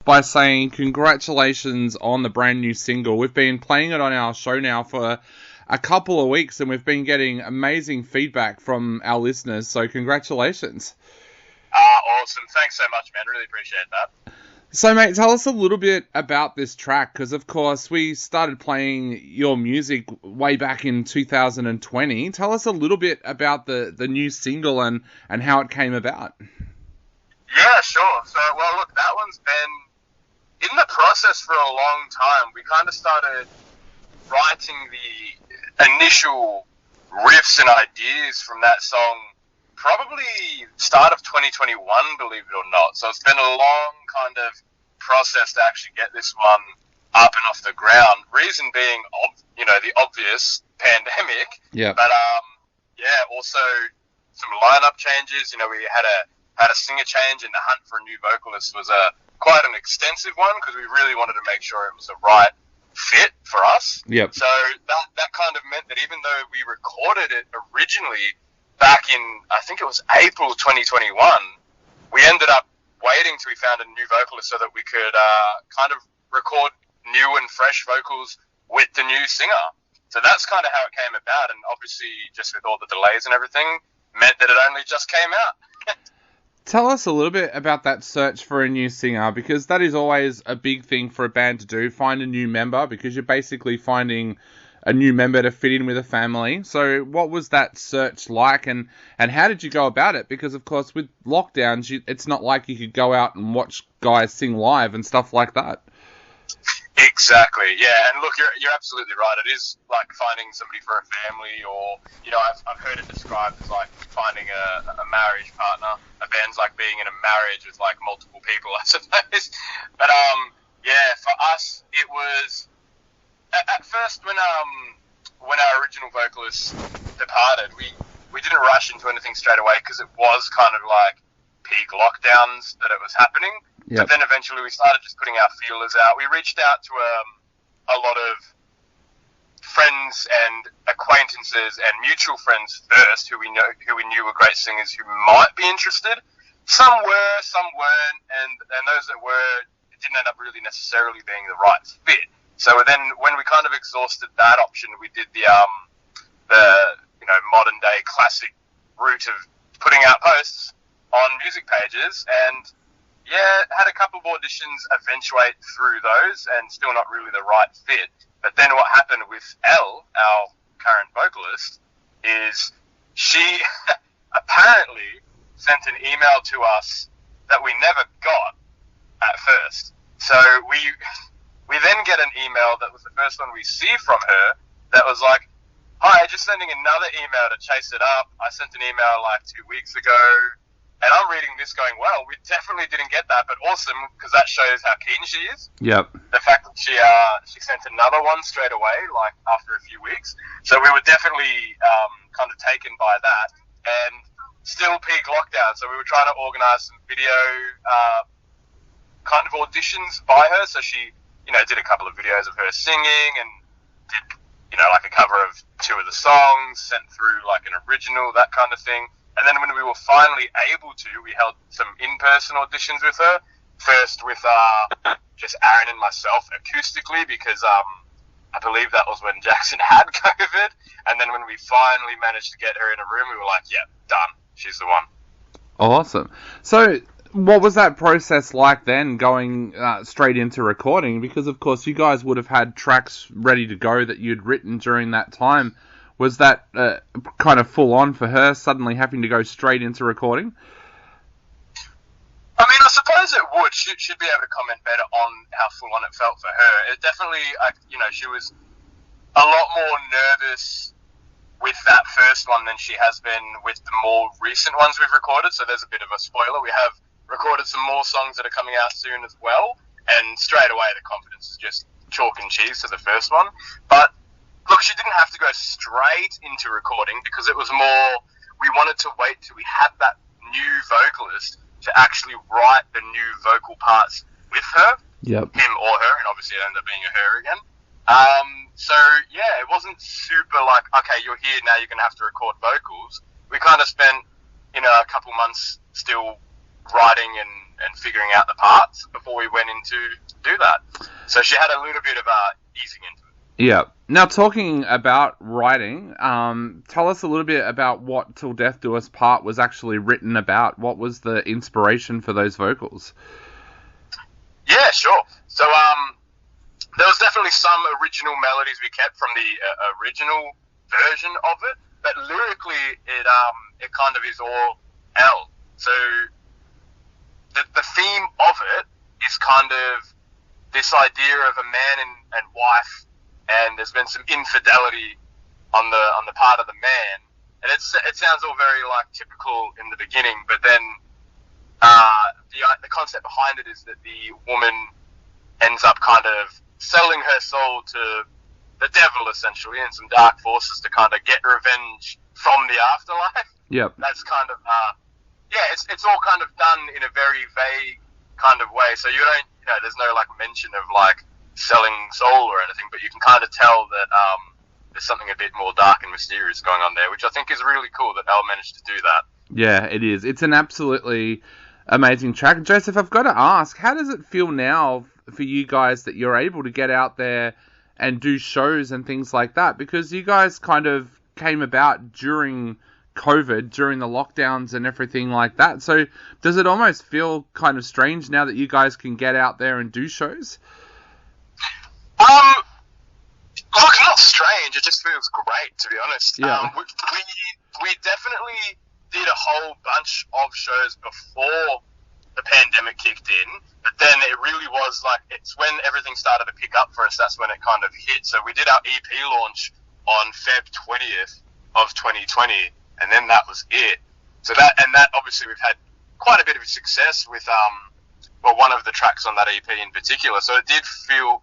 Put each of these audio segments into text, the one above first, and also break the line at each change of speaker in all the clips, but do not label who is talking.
by saying congratulations on the brand new single. We've been playing it on our show now for a couple of weeks, and we've been getting amazing feedback from our listeners, so congratulations.
Awesome. Thanks so much, man. Really appreciate that.
So, mate, tell us a little bit about this track, because, of course, we started playing your music way back in 2020. Tell us a little bit about the new single and how it came about.
Yeah, sure. So, well, look, that one's been in the process for a long time. We kind of started writing the initial riffs and ideas from that song probably start of 2021, believe it or not. So it's been a long kind of process to actually get this one up and off the ground. Reason being, the obvious pandemic.
Yeah.
But also some lineup changes. We had a singer change, and the hunt for a new vocalist was quite an extensive one because we really wanted to make sure it was the right fit for us.
Yep.
So that kind of meant that even though we recorded it originally back in, I think it was April 2021, we ended up waiting till we found a new vocalist so that we could kind of record new and fresh vocals with the new singer. So that's kind of how it came about, and obviously just with all the delays and everything, meant that it only just came out.
Tell us a little bit about that search for a new singer, because that is always a big thing for a band to do, find a new member, because you're basically finding a new member to fit in with a family. So what was that search like, and how did you go about it? Because, of course, with lockdowns, it's not like you could go out and watch guys sing live and stuff like that.
Exactly, yeah. And look, you're absolutely right. It is like finding somebody for a family, or, I've heard it described as like finding a marriage partner. A band's like being in a marriage with like multiple people, I suppose. But, for us, it was... At first, when our original vocalist departed, we didn't rush into anything straight away because it was kind of like peak lockdowns that it was happening.
Yep.
But then eventually we started just putting our feelers out. We reached out to a lot of friends and acquaintances and mutual friends first, who we knew were great singers who might be interested. Some were, some weren't, and those that were, it didn't end up really necessarily being the right fit. So then, when we kind of exhausted that option, we did the modern day classic route of putting out posts on music pages, and had a couple of auditions eventuate through those, and still not really the right fit. But then what happened with Elle, our current vocalist, is she apparently sent an email to us that we never got at first. So we then get an email that was the first one we see from her that was like, "Hi, just sending another email to chase it up. I sent an email like 2 weeks ago." And I'm reading this going, well, we definitely didn't get that, but awesome, because that shows how keen she is.
Yep.
The fact that she sent another one straight away, like after a few weeks. So we were definitely kind of taken by that. And still peak lockdown, so we were trying to organise some video kind of auditions by her. So she did a couple of videos of her singing and did, like a cover of 2 of the songs, sent through like an original, that kind of thing. And then when we were finally able to, we held some in-person auditions with her. First with just Aaron and myself acoustically, because I believe that was when Jackson had COVID. And then when we finally managed to get her in a room, we were like, yeah, done. She's the one.
Awesome. So what was that process like then, going straight into recording? Because, of course, you guys would have had tracks ready to go that you'd written during that time. Was that kind of full on for her, suddenly having to go straight into recording?
I mean, I suppose it would. She'd be able to comment better on how full on it felt for her. It definitely, she was a lot more nervous with that first one than she has been with the more recent ones we've recorded. So there's a bit of a spoiler. We have recorded some more songs that are coming out soon as well. And straight away, the confidence is just chalk and cheese to the first one. But look, she didn't have to go straight into recording because it was more, we wanted to wait till we had that new vocalist to actually write the new vocal parts with her.
Yep.
Him or her, and obviously it ended up being a her again. So, yeah, it wasn't super like, okay, you're here, now you're going to have to record vocals. We kind of spent, a couple months still writing and and figuring out the parts before we went in to do that. So she had a little bit of easing into it.
Yeah. Now, talking about writing, tell us a little bit about what Till Death Do Us Part was actually written about. What was the inspiration for those vocals?
Yeah, sure. So there was definitely some original melodies we kept from the original version of it, but lyrically it kind of is all L. So the theme of it is kind of this idea of a man and wife, and there's been some infidelity on the part of the man, and it sounds all very like typical in the beginning, but then the concept behind it is that the woman ends up kind of selling her soul to the devil, essentially, and some dark forces to kind of get revenge from the afterlife.
Yep.
That's kind of, it's all kind of done in a very vague kind of way. So there's no like mention of like selling soul or anything, but you can kind of tell that there's something a bit more dark and mysterious going on there, which I think is really cool that Elle managed to do that.
Yeah, it is. It's an absolutely amazing track. Joseph, I've got to ask, how does it feel now for you guys that you're able to get out there and do shows and things like that? Because you guys kind of came about during COVID, during the lockdowns and everything like that. So does it almost feel kind of strange now that you guys can get out there and do shows?
Look, not strange. It just feels great, to be honest.
Yeah.
We definitely did a whole bunch of shows before the pandemic kicked in, but then it really was like, it's when everything started to pick up for us, that's when it kind of hit. So we did our EP launch on Feb 20th of 2020, and then that was it. So that obviously we've had quite a bit of success with one of the tracks on that EP in particular. So it did feel,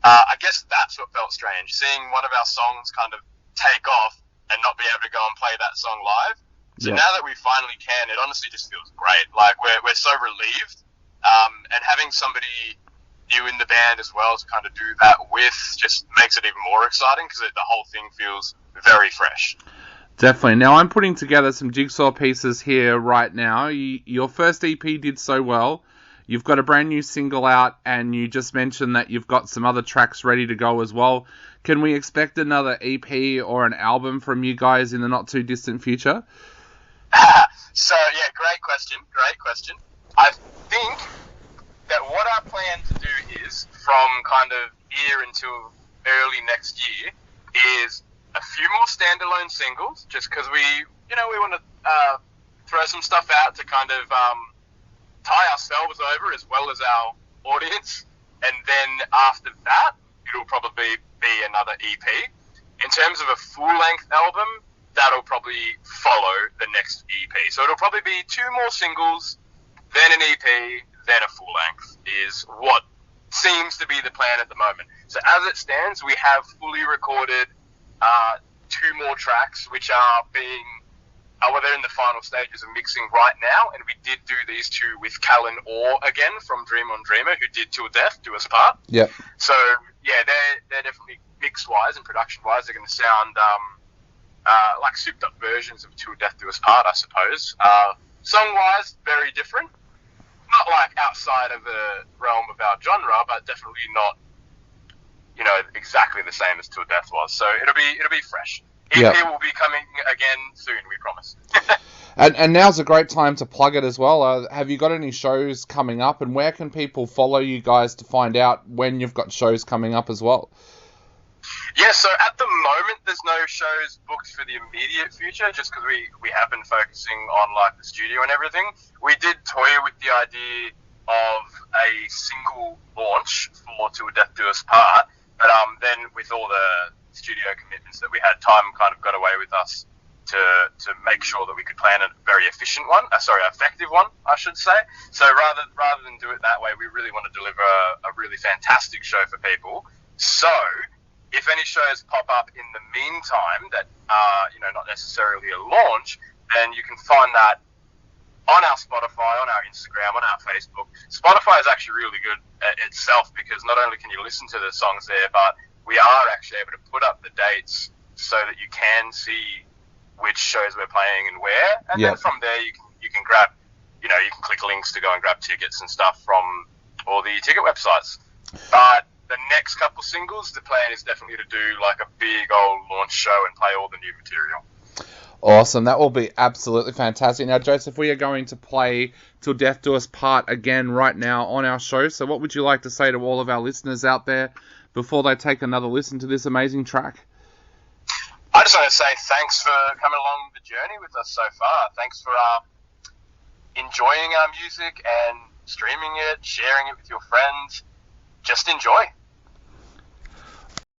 I guess that's what felt strange, seeing one of our songs kind of take off and not be able to go and play that song live. So now that we finally can, it honestly just feels great. Like we're so relieved, and having somebody new in the band as well to kind of do that with just makes it even more exciting because the whole thing feels very fresh.
Definitely. Now I'm putting together some jigsaw pieces here right now. Your first EP did so well. You've got a brand new single out, and you just mentioned that you've got some other tracks ready to go as well. Can we expect another EP or an album from you guys in the not too distant future?
So, yeah, great question. I think that what our plan to do is, from kind of here until early next year, is a few more standalone singles, just because we want to throw some stuff out to kind of tie ourselves over as well as our audience. And then after that, it'll probably be another EP. In terms of a full-length album, that'll probably follow the next EP. So it'll probably be 2 more singles, then an EP, then a full-length is what seems to be the plan at the moment. So as it stands, we have fully recorded 2 more tracks, which are being, they're in the final stages of mixing right now, and we did do these 2 with Callan Orr again from Dream on Dreamer, who did Till Death Do Us Part.
Yeah.
So, yeah, they're definitely mix-wise and production-wise, they're going to sound like souped-up versions of Till Death Do Us Part, I suppose. Song-wise, very different. Not like outside of the realm of our genre, but definitely not, exactly the same as Till Death was. So it'll be fresh. EP will be coming again soon, we promise.
And now's a great time to plug it as well. Have you got any shows coming up, and where can people follow you guys to find out when you've got shows coming up as well?
Yeah, so at the moment there's no shows booked for the immediate future, just because we have been focusing on like the studio and everything. We did toy with the idea of a single launch for Till Death Do Us Part, but then with all the studio commitments that we had, time kind of got away with us to make sure that we could plan a very effective one, I should say. So rather than do it that way, we really want to deliver a really fantastic show for people. So if any shows pop up in the meantime that are, not necessarily a launch, then you can find that on our Spotify, on our Instagram, on our Facebook. Spotify is actually really good itself, because not only can you listen to the songs there, but we are actually able to put up the dates so that you can see which shows we're playing and where. And then from there you can grab you know, you can click links to go and grab tickets and stuff from all the ticket websites. But the next couple singles, the plan is definitely to do like a big old launch show and play all the new material.
Awesome. That will be absolutely fantastic. Now, Joseph, we are going to play Till Death Do Us Part again right now on our show. So what would you like to say to all of our listeners out there before they take another listen to this amazing track?
I just want to say thanks for coming along the journey with us so far. Thanks for enjoying our music and streaming it, sharing it with your friends. Just enjoy.